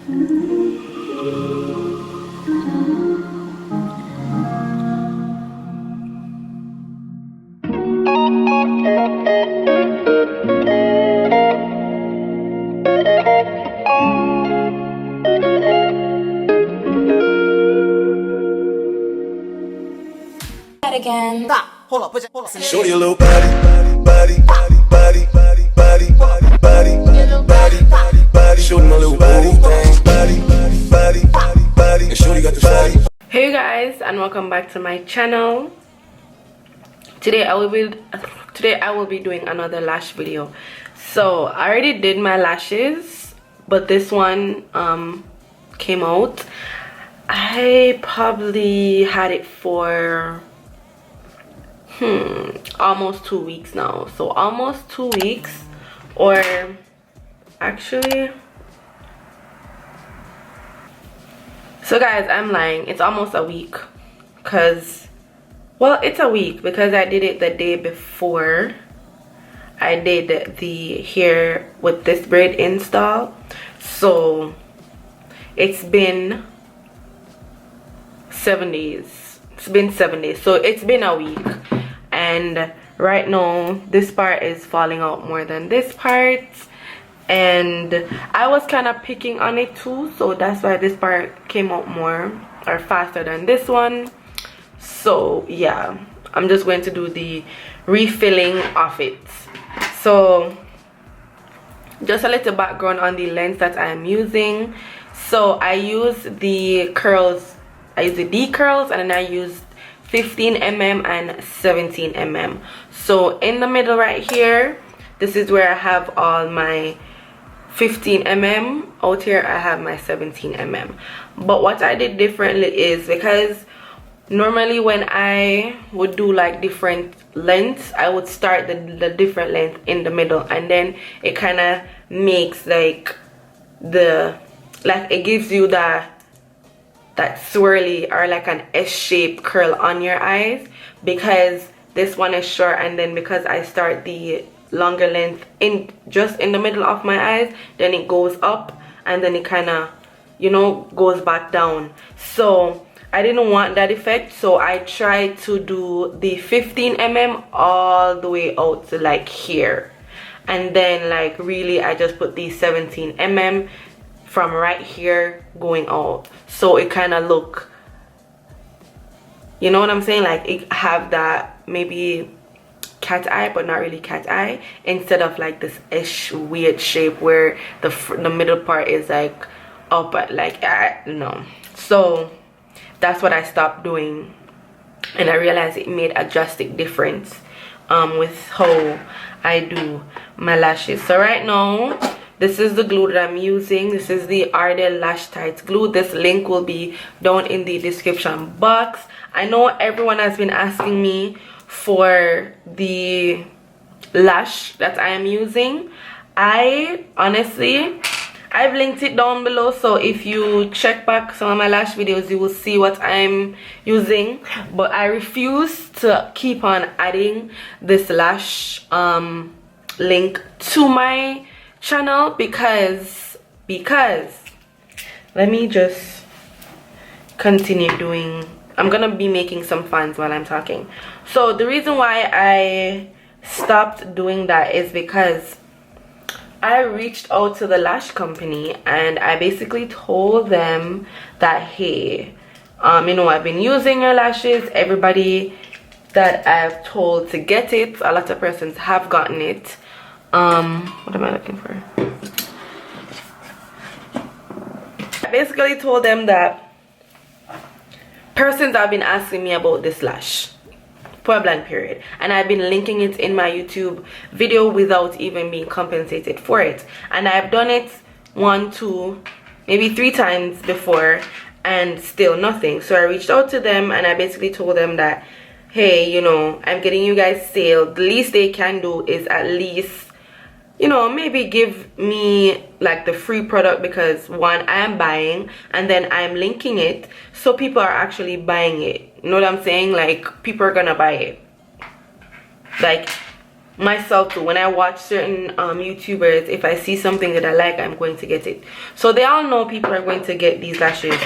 Again. Stop. Hold up. Hold up. Show your little body, body, body, body, body, body, body, body. Show my little body, body, body, body. And Shorty got the body. Hey guys, and welcome back to my channel. Today I will be doing another lash video. So I already did my lashes, but this one came out. I probably had it for almost 2 weeks now. So almost 2 weeks, or actually, so guys, I'm lying, it's almost a week, because, well, it's a week because I did it the day before I did the hair with this braid install. So it's been 7 days. It's been 7 days, so it's been a week. And right now this part is falling out more than this part, and I was kind of picking on it too, so that's why this part came out more or faster than this one. So yeah, I'm just going to do the refilling of it. So just a little background on the lens that I'm using. So I use the curls, I use the D curls, and then I use 15mm and 17mm. So in the middle right here, this is where I have all my 15mm. Out here I have my 17mm. But what I did differently is, because normally when I would do like different lengths, I would start the different length in the middle, and then it kind of makes like it gives you that swirly or like an S-shaped curl on your eyes, because this one is short, and then because I start the longer length just in the middle of my eyes, then it goes up and then it kind of, you know, goes back down. So I didn't want that effect, so I tried to do the 15mm all the way out to like here, and then like really I just put the 17mm from right here going out, so it kind of look, you know what I'm saying, like it have that maybe cat eye, but not really cat eye, instead of like this ish weird shape where the middle part is like up at like no. So that's what I stopped doing, and I realized it made a drastic difference with how I do my lashes. So right now, this is the glue that I'm using. This is the Ardell Lash Tights glue. This link will be down in the description box. I know everyone has been asking me for the lash that I am using. I've linked it down below, so if you check back some of my lash videos, you will see what I'm using. But I refuse to keep on adding this lash link to my channel because let me just continue doing. I'm gonna be making some fans while I'm talking. So the reason why I stopped doing that is because I reached out to the lash company and I basically told them that, hey, you know, I've been using your lashes. Everybody that I've told to get it, a lot of persons have gotten it. What am I looking for? I basically told them that persons have been asking me about this lash for a blank period, and I've been linking it in my YouTube video without even being compensated for it. And I've done it 1, 2, maybe 3 times before, and still nothing. So I reached out to them and I basically told them that, hey, you know, I'm getting you guys sale. The least they can do is at least, you know, maybe give me like the free product, because one, I am buying, and then I'm linking it so people are actually buying it. You know what I'm saying? Like, people are gonna buy it. Like, myself too. When I watch certain YouTubers, if I see something that I like, I'm going to get it. So they all know people are going to get these lashes,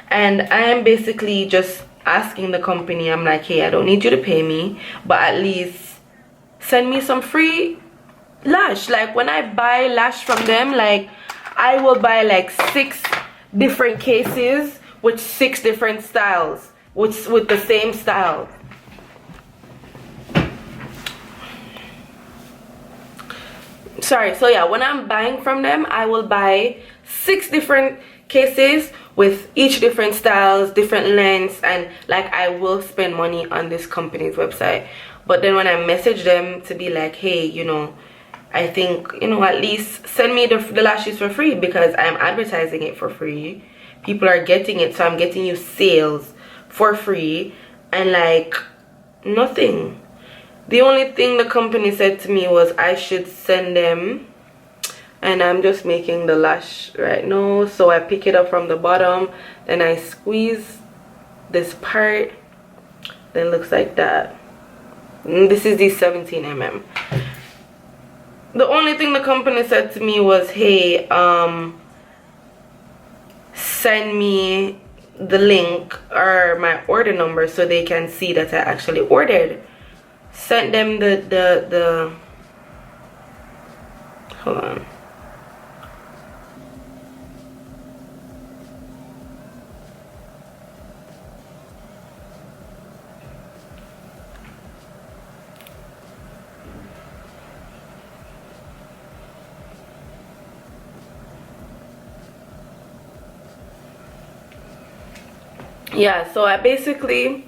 and I am basically just asking the company, I'm like, hey, I don't need you to pay me, but at least send me some free lash. Like when I buy lash from them, like I will buy like 6 different cases with 6 different styles, with the same style. Sorry. So yeah, when I'm buying from them, I will buy 6 different cases with each different styles, different lengths, and like I will spend money on this company's website. But then when I message them to be like, hey, you know, I think, you know, at least send me the lashes for free, because I'm advertising it for free. People are getting it, so I'm getting you sales for free, and like nothing. The only thing the company said to me was I should send them, and I'm just making the lash right now. So I pick it up from the bottom, then I squeeze this part, then it looks like that. And this is the 17mm. The only thing the company said to me was, hey, send me the link or my order number so they can see that I actually ordered. Sent them the hold on. Yeah, so I basically,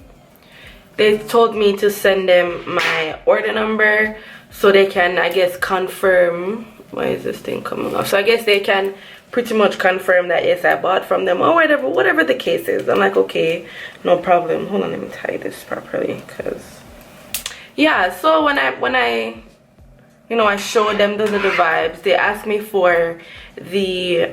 they told me to send them my order number so they can, I guess, confirm. Why is this thing coming off? So I guess they can pretty much confirm that yes, I bought from them, or whatever the case is. I'm like, okay, no problem. Hold on, let me tie this properly, because yeah. So when I you know, I showed them the vibes, they asked me for the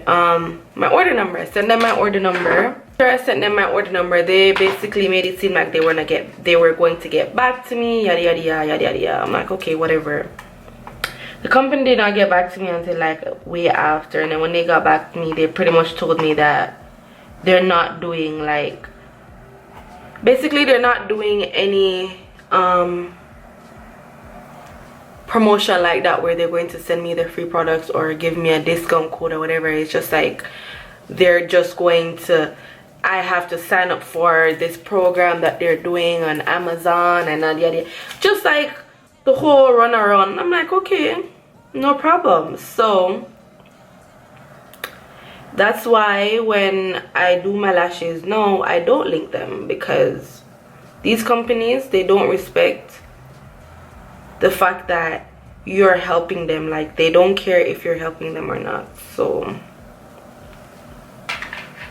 my order number. I sent them my order number. After I sent them my order number, they basically made it seem like they were going to get back to me, yada yada yada yada yada. I'm like, okay, whatever. The company did not get back to me until like way after, and then when they got back to me, they pretty much told me that they're not doing, like, basically they're not doing any promotion like that where they're going to send me the free products or give me a discount code or whatever. It's just like they're just going to, I have to sign up for this program that they're doing on Amazon and yada, just like the whole run around. I'm like, okay, no problem. So that's why when I do my lashes, no, I don't link them, because these companies, they don't respect the fact that you're helping them. Like, they don't care if you're helping them or not. So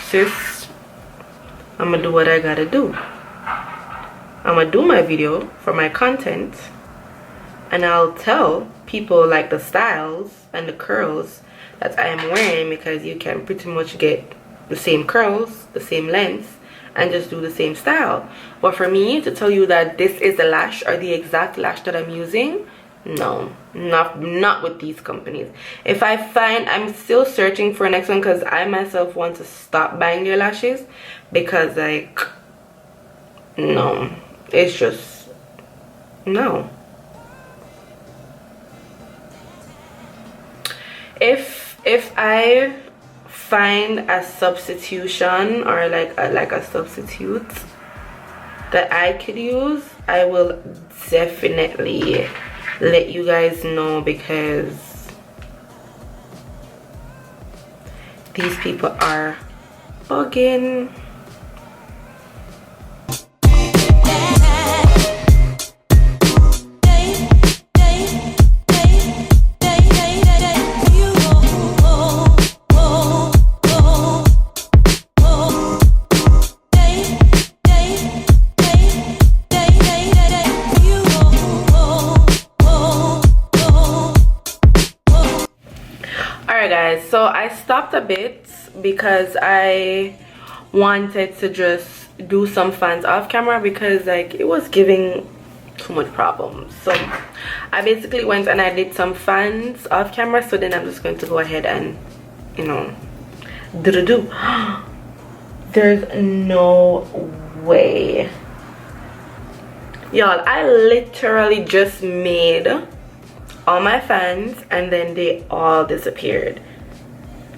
sis, I'm gonna do what I gotta do. I'm gonna do my video for my content, and I'll tell people like the styles and the curls that I am wearing, because you can pretty much get the same curls, the same length, and just do the same style. But for me to tell you that this is the lash or the exact lash that I'm using, no, not with these companies. If I find, I'm still searching for a next one, because I myself want to stop buying their lashes, because like, no, it's just no. If I find a substitution or like a substitute that I could use, I will definitely let you guys know, because these people are bugging. Guys, so I stopped a bit because I wanted to just do some fans off camera, because like it was giving too much problems. So I basically went and I did some fans off camera, so then I'm just going to go ahead and, you know, do. There's no way, y'all, I literally just made all my fans and then they all disappeared.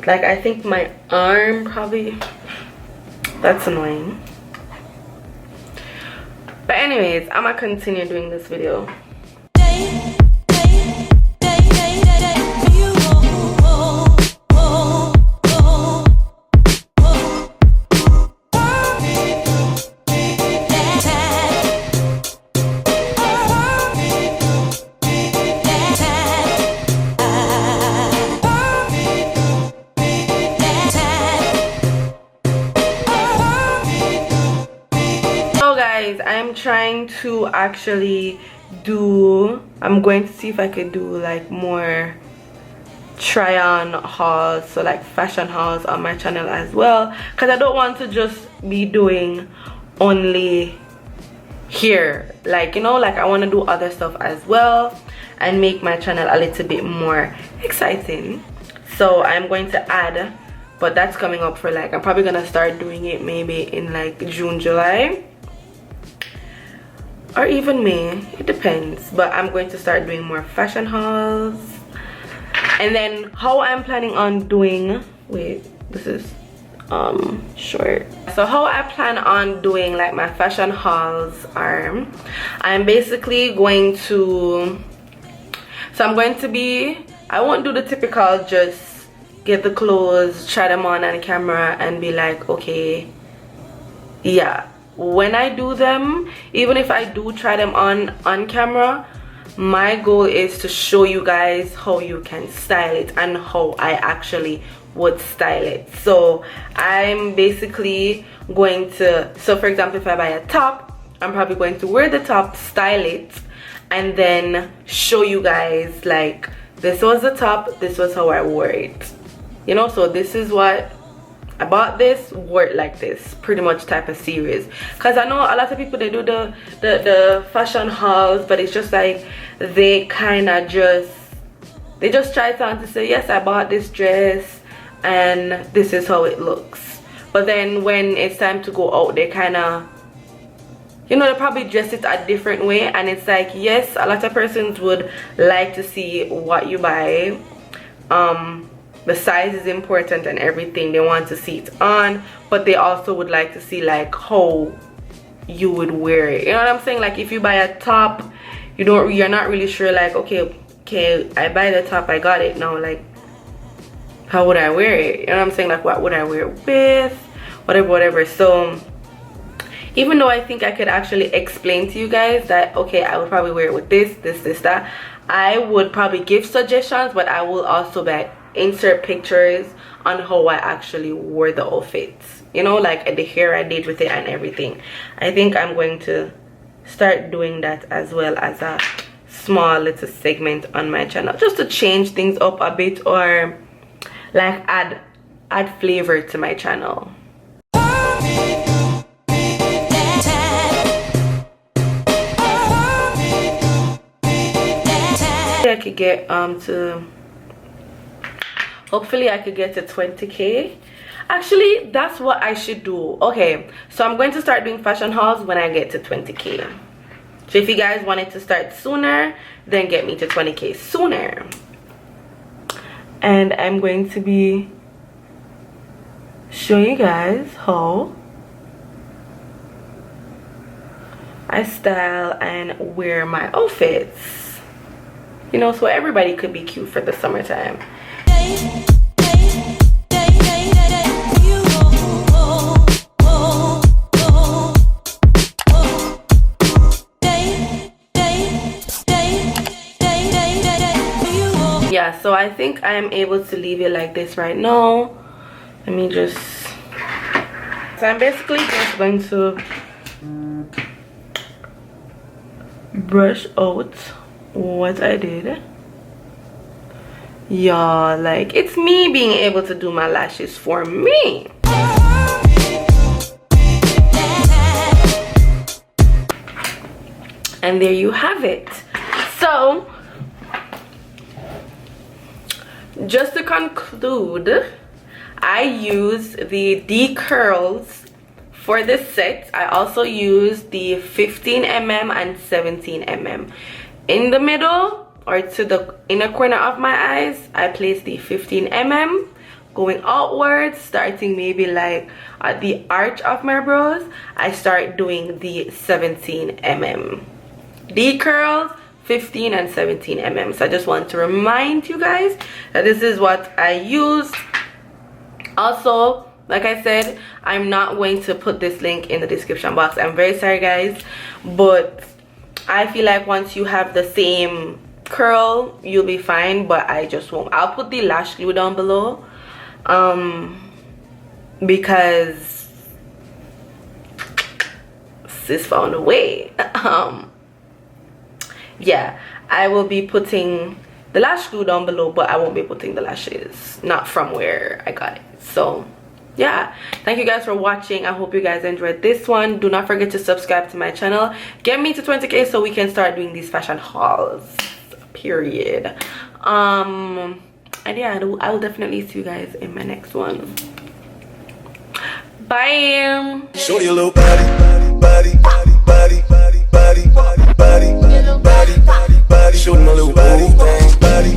Like, I think my arm probably, that's annoying. But anyways, I'm gonna continue doing this video. I'm trying to actually do, I'm going to see if I could do like more try on hauls, so like fashion hauls on my channel as well, because I don't want to just be doing only here, like, you know, like I want to do other stuff as well and make my channel a little bit more exciting. So I'm going to add, but that's coming up for like, I'm probably gonna start doing it maybe in like June, July, or even May, it depends. But I'm going to start doing more fashion hauls. And then how I'm planning on doing, wait, this is short. So how I plan on doing like my fashion hauls are, I'm basically going to, so I'm going to be, I won't do the typical just get the clothes, try them on camera and be like, okay, yeah. When I do them, even if I do try them on camera, my goal is to show you guys how you can style it and how I actually would style it. So I'm basically going to, so for example, if I buy a top, I'm probably going to wear the top, style it, and then show you guys like, this was the top, this was how I wore it, you know. So this is what I bought, this, wore it like this, pretty much type of series. Because I know a lot of people, they do the fashion hauls, but it's just like they kind of just, they just try to say, yes, I bought this dress and this is how it looks. But then when it's time to go out, they kind of, you know, they probably dress it a different way. And it's like, yes, a lot of persons would like to see what you buy. The size is important and everything, they want to see it on, but they also would like to see like how you would wear it, you know what I'm saying? Like if you buy a top, you're not really sure, like, okay, I buy the top, I got it now, like how would I wear it, you know what I'm saying? Like what would I wear it with, whatever. So even though I think I could actually explain to you guys that, okay, I would probably wear it with this, that, I would probably give suggestions, but I will also insert pictures on how I actually wore the outfits, you know, like the hair I did with it and everything. I think I'm going to start doing that as well as a small little segment on my channel, just to change things up a bit, or like add flavor to my channel. I could get hopefully I could get to 20k. Actually, that's what I should do. Okay, so I'm going to start doing fashion hauls when I get to 20k. So if you guys wanted to start sooner, then get me to 20k sooner. And I'm going to be showing you guys how I style and wear my outfits, you know, so everybody could be cute for the summertime. Yeah, so I think I am able to leave it like this right now. Let me just, so I'm basically just going to brush out what I did. Y'all, like, it's me being able to do my lashes for me. And there you have it. So just to conclude, I use the D curls for this set. I also use the 15mm and 17mm. In the middle, or to the inner corner of my eyes, I place the 15mm. Going outwards, starting maybe like at the arch of my brows, I start doing the 17mm. D curls, 15 and 17mm. So I just want to remind you guys that this is what I use. Also, like I said, I'm not going to put this link in the description box. I'm very sorry guys, but I feel like once you have the same curl, you'll be fine, but I just won't. I'll put the lash glue down below because sis found a way. Yeah, I will be putting the lash glue down below, but I won't be putting the lashes, not from where I got it. So yeah, thank you guys for watching. I hope you guys enjoyed this one. Do not forget to subscribe to my channel. Get me to 20k so we can start doing these fashion hauls, period. And yeah, I will definitely see you guys in my next one. Bye. Show your little body, body, body, body, body, body, body, body, body, body, body, show them a little body thing.